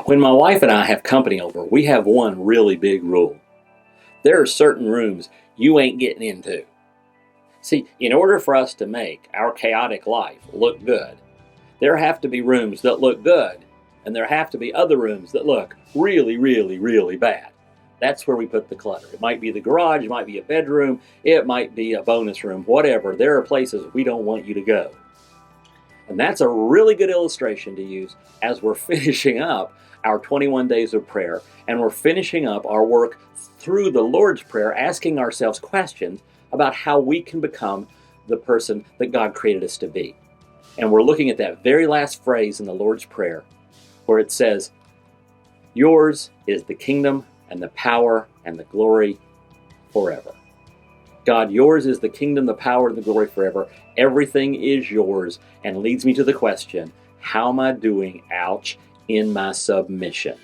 When my wife and I have company over, we have one really big rule. There are certain rooms you ain't getting into. See, in order for us to make our chaotic life look good, there have to be rooms that look good, and there have to be other rooms that look really, really, really bad. That's where we put the clutter. It might be the garage, it might be a bedroom, it might be a bonus room, whatever. There are places we don't want you to go. And that's a really good illustration to use as we're finishing up our 21 days of prayer, and we're finishing up our work through the Lord's Prayer, asking ourselves questions about how we can become the person that God created us to be. And we're looking at that very last phrase in the Lord's Prayer, where it says, "Yours is the kingdom and the power and the glory forever." God, yours is the kingdom, the power, and the glory forever. Everything is yours, and leads me to the question, how am I doing, ouch, in my submission?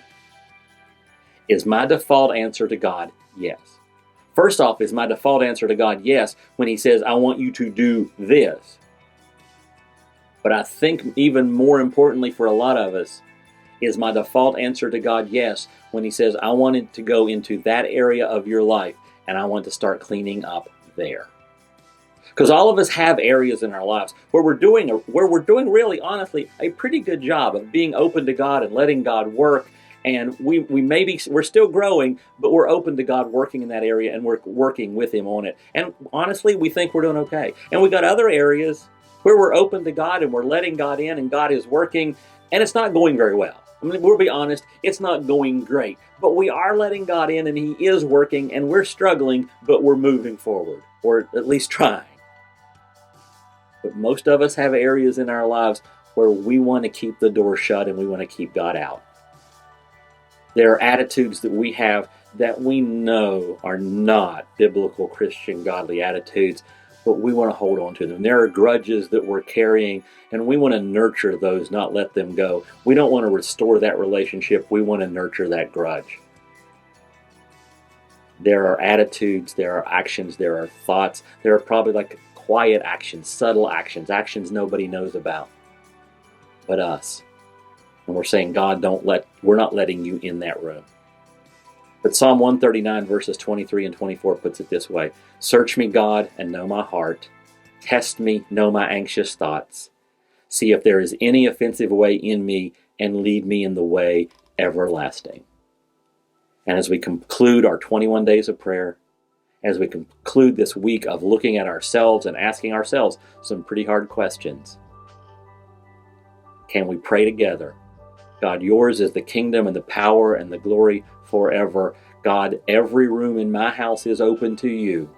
Is my default answer to God, yes? First off, is my default answer to God, yes, when He says, I want you to do this? But I think even more importantly for a lot of us, is my default answer to God, yes, when He says, I wanted to go into that area of your life, and I want to start cleaning up there. Because all of us have areas in our lives where we're doing really honestly a pretty good job of being open to God and letting God work. And we're still growing, but we're open to God working in that area, and we're working with Him on it. And honestly, we think we're doing okay. And we've got other areas where we're open to God and we're letting God in, and God is working, and it's not going very well. I mean, we'll be honest, it's not going great, but we are letting God in, and He is working, and we're struggling, but we're moving forward, or at least trying. But most of us have areas in our lives where we want to keep the door shut and we want to keep God out. There are attitudes that we have that we know are not biblical Christian godly attitudes, but we want to hold on to them. There are grudges that we're carrying, and we want to nurture those, not let them go. We don't want to restore that relationship. We want to nurture that grudge. There are attitudes, there are actions, there are thoughts. There are probably like quiet actions, subtle actions, actions nobody knows about but us. And we're saying, God, we're not letting you in that room. But Psalm 139 verses 23 and 24 puts it this way. Search me, God, and know my heart. Test me, know my anxious thoughts. See if there is any offensive way in me, and lead me in the way everlasting. And as we conclude our 21 days of prayer, as we conclude this week of looking at ourselves and asking ourselves some pretty hard questions, can we pray together? God, yours is the kingdom and the power and the glory forever. God, every room in my house is open to you.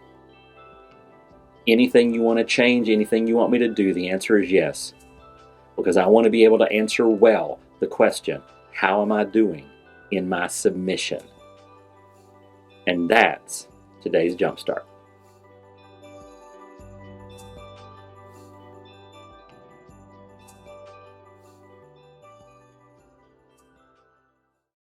Anything you want to change, anything you want me to do, the answer is yes. Because I want to be able to answer well the question, how am I doing in my submission? And that's today's Jumpstart.